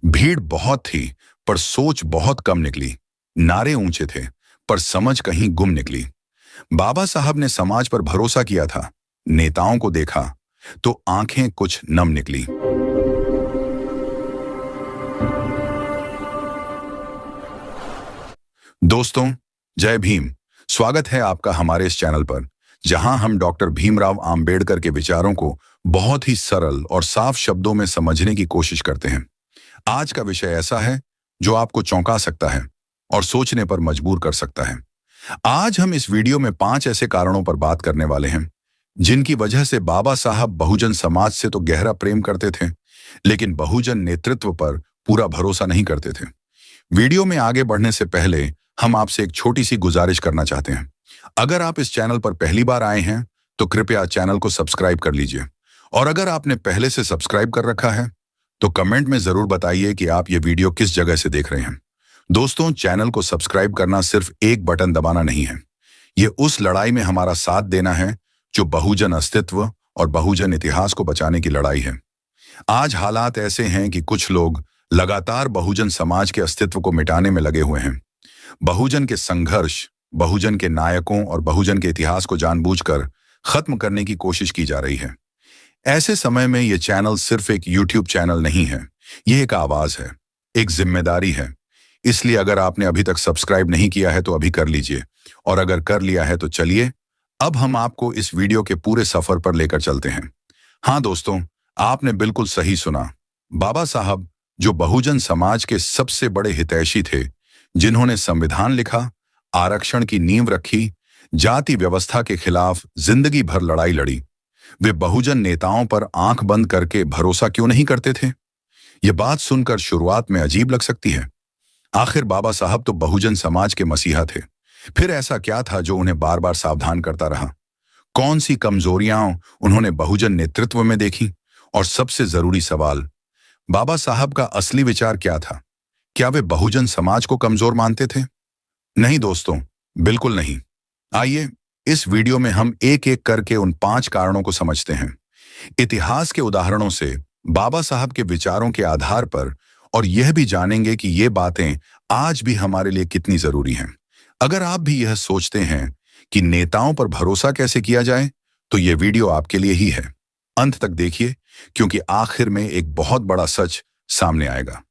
भीड़ बहुत थी, पर सोच बहुत कम निकली। नारे ऊंचे थे, पर समझ कहीं गुम निकली। बाबा साहब ने समाज पर भरोसा किया था। नेताओं को देखा तो आंखें कुछ नम निकली। दोस्तों, जय भीम। स्वागत है आपका हमारे इस चैनल पर, जहां हम डॉक्टर भीमराव आम्बेडकर के विचारों को बहुत ही सरल और साफ शब्दों में समझने की कोशिश करते हैं। आज का विषय ऐसा है जो आपको चौंका सकता है और सोचने पर मजबूर कर सकता है। आज हम इस वीडियो में 5 ऐसे कारणों पर बात करने वाले हैं जिनकी वजह से बाबा साहब बहुजन समाज से तो गहरा प्रेम करते थे, लेकिन बहुजन नेतृत्व पर पूरा भरोसा नहीं करते थे। वीडियो में आगे बढ़ने से पहले हम आपसे एक छोटी सी गुजारिश करना चाहते हैं। अगर आप इस चैनल पर पहली बार आए हैं तो कृपया चैनल को सब्सक्राइब कर लीजिए, और अगर आपने पहले से सब्सक्राइब कर रखा है तो कमेंट में जरूर बताइए कि आप ये वीडियो किस जगह से देख रहे हैं। दोस्तों, चैनल को सब्सक्राइब करना सिर्फ एक बटन दबाना नहीं है, ये उस लड़ाई में हमारा साथ देना है जो बहुजन अस्तित्व और बहुजन इतिहास को बचाने की लड़ाई है। आज हालात ऐसे हैं कि कुछ लोग लगातार बहुजन समाज के अस्तित्व को मिटाने में लगे हुए हैं। बहुजन के संघर्ष, बहुजन के नायकों और बहुजन के इतिहास को जानबूझकर खत्म करने की कोशिश की जा रही है। ऐसे समय में यह चैनल सिर्फ एक यूट्यूब चैनल नहीं है, यह एक आवाज है, एक जिम्मेदारी है। इसलिए अगर आपने अभी तक सब्सक्राइब नहीं किया है तो अभी कर लीजिए, और अगर कर लिया है तो चलिए अब हम आपको इस वीडियो के पूरे सफर पर लेकर चलते हैं। हाँ दोस्तों, आपने बिल्कुल सही सुना। बाबा साहब, जो बहुजन समाज के सबसे बड़े हितैषी थे, जिन्होंने संविधान लिखा, आरक्षण की नींव रखी, जाति व्यवस्था के खिलाफ जिंदगी भर लड़ाई लड़ी, वे बहुजन नेताओं पर आंख बंद करके भरोसा क्यों नहीं करते थे? ये बात सुनकर शुरुआत में अजीब लग सकती है। आखिर बाबा साहब तो बहुजन समाज के मसीहा थे। फिर ऐसा क्या था जो उन्हें बार बार सावधान करता रहा? कौन सी कमजोरियां उन्होंने बहुजन नेतृत्व में देखी? और सबसे जरूरी सवाल, बाबा साहब का असली विचार क्या था? क्या वे बहुजन समाज को कमजोर मानते थे? नहीं दोस्तों, बिल्कुल नहीं। आइए इस वीडियो में हम एक एक करके उन 5 कारणों को समझते हैं, इतिहास के उदाहरणों से, बाबा साहब के विचारों के आधार पर, और यह भी जानेंगे कि ये बातें आज भी हमारे लिए कितनी जरूरी हैं। अगर आप भी यह सोचते हैं कि नेताओं पर भरोसा कैसे किया जाए, तो यह वीडियो आपके लिए ही है। अंत तक देखिए, क्योंकि आखिर में एक बहुत बड़ा सच सामने आएगा।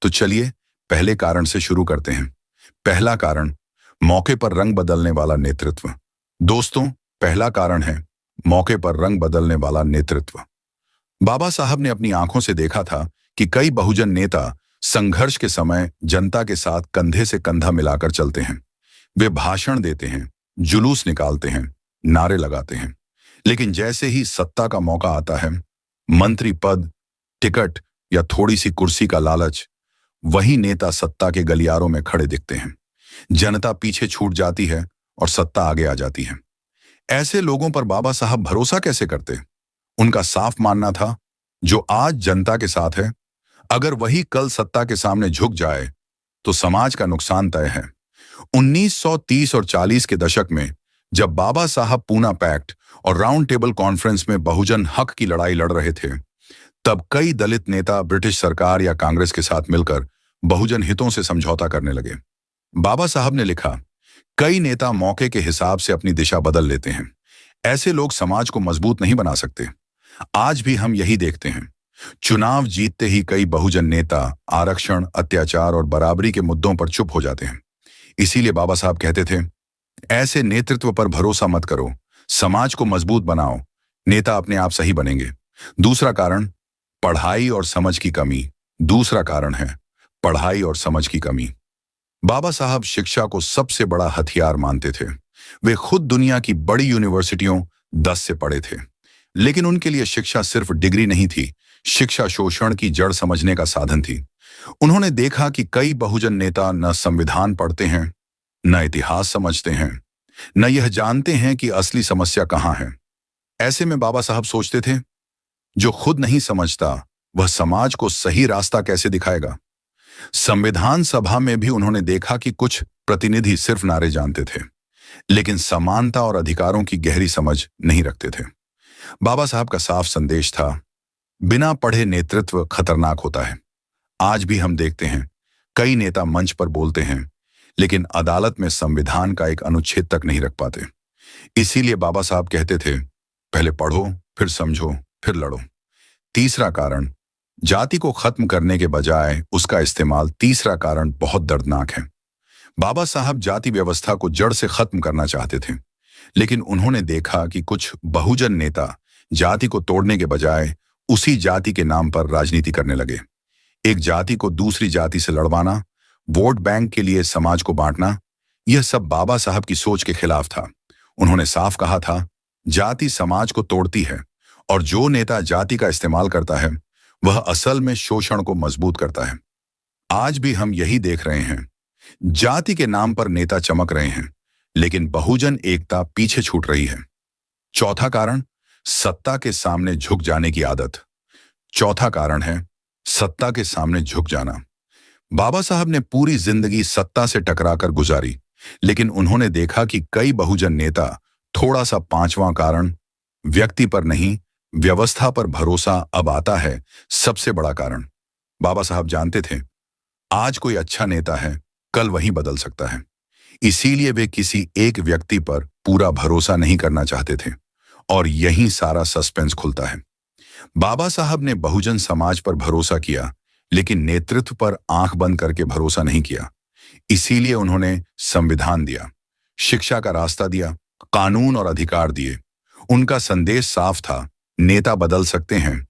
तो चलिए पहले कारण से शुरू करते हैं। पहला कारण, मौके पर रंग बदलने वाला नेतृत्व। दोस्तों, पहला कारण है मौके पर रंग बदलने वाला नेतृत्व। बाबा साहब ने अपनी आंखों से देखा था कि कई बहुजन नेता संघर्ष के समय जनता के साथ कंधे से कंधा मिलाकर चलते हैं। वे भाषण देते हैं, जुलूस निकालते हैं, नारे लगाते हैं, लेकिन जैसे ही सत्ता का मौका आता है, मंत्री पद, टिकट या थोड़ी सी कुर्सी का लालच, वही नेता सत्ता के गलियारों में खड़े दिखते हैं। जनता पीछे छूट जाती है और सत्ता आगे आ जाती है। ऐसे लोगों पर बाबा साहब भरोसा कैसे करते? उनका साफ मानना था, जो आज जनता के साथ है, अगर वही कल सत्ता के सामने झुक जाए तो समाज का नुकसान तय है। 1930 और 40 के दशक में जब बाबा साहब पूना पैक्ट और राउंड टेबल कॉन्फ्रेंस में बहुजन हक की लड़ाई लड़ रहे थे, तब कई दलित नेता ब्रिटिश सरकार या कांग्रेस के साथ मिलकर बहुजन हितों से समझौता करने लगे। बाबा साहब ने लिखा, कई नेता मौके के हिसाब से अपनी दिशा बदल लेते हैं। ऐसे लोग समाज को मजबूत नहीं बना सकते। आज भी हम यही देखते हैं। चुनाव जीतते ही कई बहुजन नेता आरक्षण, अत्याचार और बराबरी के मुद्दों पर चुप हो जाते हैं। इसीलिए बाबा साहब कहते थे, ऐसे नेतृत्व पर भरोसा मत करो, समाज को मजबूत बनाओ, नेता अपने आप सही बनेंगे। दूसरा कारण, पढ़ाई और समझ की कमी। दूसरा कारण है पढ़ाई और समझ की कमी। बाबा साहब शिक्षा को सबसे बड़ा हथियार मानते थे। वे खुद दुनिया की बड़ी यूनिवर्सिटियों 10 से पढ़े थे, लेकिन उनके लिए शिक्षा सिर्फ डिग्री नहीं थी, शिक्षा शोषण की जड़ समझने का साधन थी। उन्होंने देखा कि कई बहुजन नेता न संविधान पढ़ते हैं, न इतिहास समझते हैं, न यह जानते हैं कि असली समस्या कहां है। ऐसे में बाबा साहब सोचते थे, जो खुद नहीं समझता वह समाज को सही रास्ता कैसे दिखाएगा। संविधान सभा में भी उन्होंने देखा कि कुछ प्रतिनिधि सिर्फ नारे जानते थे, लेकिन समानता और अधिकारों की गहरी समझ नहीं रखते थे। बाबा साहब का साफ संदेश था, बिना पढ़े नेतृत्व खतरनाक होता है। आज भी हम देखते हैं कई नेता मंच पर बोलते हैं, लेकिन अदालत में संविधान का एक अनुच्छेद तक नहीं रख पाते। इसीलिए बाबा साहब कहते थे, पहले पढ़ो, फिर समझो, फिर लड़ो। तीसरा कारण, जाति को खत्म करने के बजाय उसका इस्तेमाल। तीसरा कारण बहुत दर्दनाक है। बाबा साहब जाति व्यवस्था को जड़ से खत्म करना चाहते थे, लेकिन उन्होंने देखा कि कुछ बहुजन नेता जाति को तोड़ने के बजाय उसी जाति के नाम पर राजनीति करने लगे। एक जाति को दूसरी जाति से लड़वाना, वोट बैंक के लिए समाज को बांटना, यह सब बाबा साहब की सोच के खिलाफ था। उन्होंने साफ कहा था, जाति समाज को तोड़ती है और जो नेता जाति का इस्तेमाल करता है वह असल में शोषण को मजबूत करता है। आज भी हम यही देख रहे हैं। जाति के नाम पर नेता चमक रहे हैं, लेकिन बहुजन एकता पीछे छूट रही है। चौथा कारण, सत्ता के सामने झुक जाने की आदत। चौथा कारण है सत्ता के सामने झुक जाना। बाबा साहब ने पूरी जिंदगी सत्ता से टकराकर गुजारी, लेकिन उन्होंने देखा कि कई बहुजन नेता थोड़ा सा पांचवां कारण, व्यक्ति पर नहीं व्यवस्था पर भरोसा अब आता है सबसे बड़ा कारण। बाबा साहब जानते थे आज कोई अच्छा नेता है, कल वही बदल सकता है। इसीलिए वे किसी एक व्यक्ति पर पूरा भरोसा नहीं करना चाहते थे, और यहीं सारा सस्पेंस खुलता है। बाबा साहब ने बहुजन समाज पर भरोसा किया, लेकिन नेतृत्व पर आंख बंद करके भरोसा नहीं किया। इसीलिए उन्होंने संविधान दिया, शिक्षा का रास्ता दिया, कानून और अधिकार दिए। उनका संदेश साफ था, नेता बदल सकते हैं,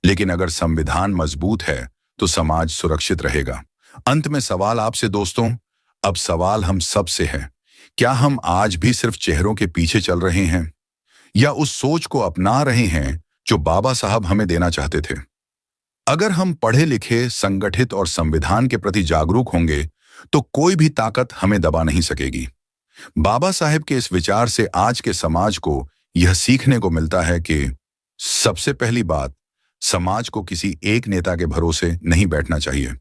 लेकिन अगर संविधान मजबूत है तो समाज सुरक्षित रहेगा। अंत में सवाल आपसे दोस्तों, अब सवाल हम सब से है, क्या हम आज भी सिर्फ चेहरों के पीछे चल रहे हैं, या उस सोच को अपना रहे हैं जो बाबा साहब हमें देना चाहते थे? अगर हम पढ़े लिखे, संगठित और संविधान के प्रति जागरूक होंगे तो कोई भी ताकत हमें दबा नहीं सकेगी। बाबा साहब के इस विचार से आज के समाज को यह सीखने को मिलता है कि सबसे पहली बात, समाज को किसी एक नेता के भरोसे नहीं बैठना चाहिए।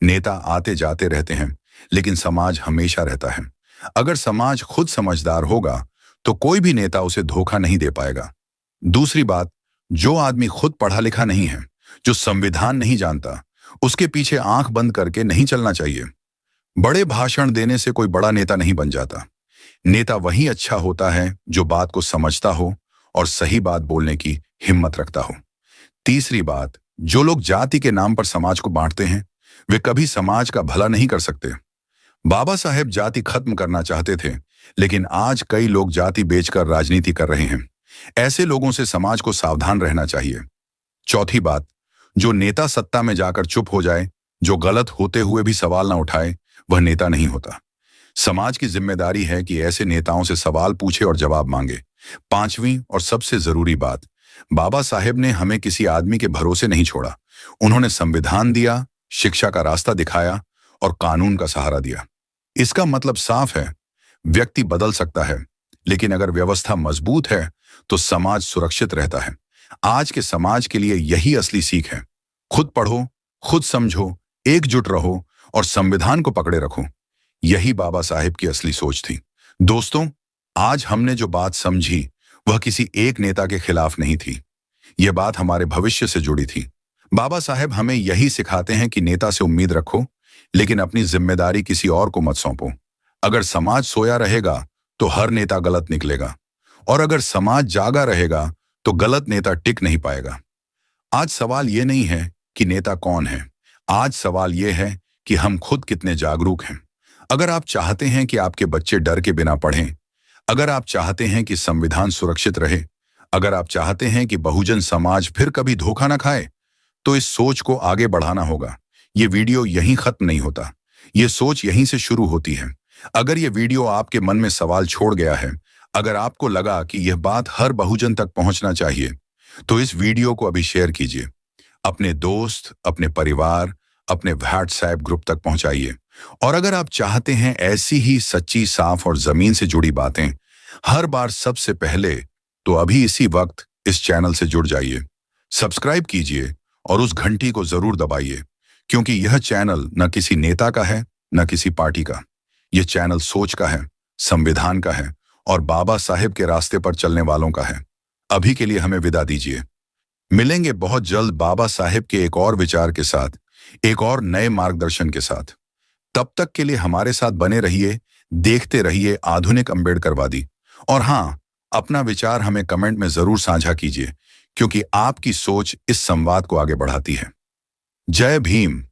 नेता आते जाते रहते हैं, लेकिन समाज हमेशा रहता है। अगर समाज खुद समझदार होगा तो कोई भी नेता उसे धोखा नहीं दे पाएगा। दूसरी बात, जो आदमी खुद पढ़ा लिखा नहीं है, जो संविधान नहीं जानता, उसके पीछे आंख बंद करके नहीं चलना चाहिए। बड़े भाषण देने से कोई बड़ा नेता नहीं बन जाता। नेता वही अच्छा होता है जो बात को समझता हो और सही बात बोलने की हिम्मत रखता हो। तीसरी बात, जो लोग जाति के नाम पर समाज को बांटते हैं वे कभी समाज का भला नहीं कर सकते। बाबा साहेब जाति खत्म करना चाहते थे, लेकिन आज कई लोग जाति बेचकर राजनीति कर रहे हैं। ऐसे लोगों से समाज को सावधान रहना चाहिए। चौथी बात, जो नेता सत्ता में जाकर चुप हो जाए, जो गलत होते हुए भी सवाल ना उठाए, वह नेता नहीं होता। समाज की जिम्मेदारी है कि ऐसे नेताओं से सवाल पूछे और जवाब मांगे। पांचवी और सबसे जरूरी बात, बाबा साहेब ने हमें किसी आदमी के भरोसे नहीं छोड़ा। उन्होंने संविधान दिया, शिक्षा का रास्ता दिखाया और कानून का सहारा दिया। इसका मतलब साफ है, व्यक्ति बदल सकता है, लेकिन अगर व्यवस्था मजबूत है तो समाज सुरक्षित रहता है। आज के समाज के लिए यही असली सीख है। खुद पढ़ो, खुद समझो, एकजुट रहो और संविधान को पकड़े रखो। यही बाबा साहेब की असली सोच थी। दोस्तों, आज हमने जो बात समझी वह किसी एक नेता के खिलाफ नहीं थी। यह बात हमारे भविष्य से जुड़ी थी। बाबा साहेब हमें यही सिखाते हैं कि नेता से उम्मीद रखो, लेकिन अपनी जिम्मेदारी किसी और को मत सौंपो। अगर समाज सोया रहेगा तो हर नेता गलत निकलेगा, और अगर समाज जागा रहेगा तो गलत नेता टिक नहीं पाएगा। आज सवाल यह नहीं है कि नेता कौन है, आज सवाल यह है कि हम खुद कितने जागरूक हैं। अगर आप चाहते हैं कि आपके बच्चे डर के बिना पढ़ें, अगर आप चाहते हैं कि संविधान सुरक्षित रहे, अगर आप चाहते हैं कि बहुजन समाज फिर कभी धोखा न खाए, तो इस सोच को आगे बढ़ाना होगा। ये वीडियो यहीं खत्म नहीं होता, ये सोच यहीं से शुरू होती है। अगर ये वीडियो आपके मन में सवाल छोड़ गया है, अगर आपको लगा कि यह बात हर बहुजन तक पहुंचना चाहिए, तो इस वीडियो को अभी शेयर कीजिए। अपने दोस्त, अपने परिवार, अपने व्हाट्सएप ग्रुप तक पहुंचाइए। और अगर आप चाहते हैं ऐसी ही सच्ची, साफ और जमीन से जुड़ी बातें हर बार सबसे पहले, तो अभी इसी वक्त इस चैनल से जुड़ जाइए, सब्सक्राइब कीजिए और उस घंटी को जरूर दबाइए, क्योंकि यह चैनल न किसी नेता का है, न किसी पार्टी का। यह चैनल सोच का है, संविधान का है और बाबा साहेब के रास्ते पर चलने वालों का है। अभी के लिए हमें विदा दीजिए। मिलेंगे बहुत जल्द बाबा साहेब के एक और विचार के साथ, एक और नए मार्गदर्शन के साथ। तब तक के लिए हमारे साथ बने रहिए, देखते रहिए आधुनिक अम्बेडकरवादी। और हाँ, अपना विचार हमें कमेंट में जरूर साझा कीजिए, क्योंकि आपकी सोच इस संवाद को आगे बढ़ाती है। जय भीम।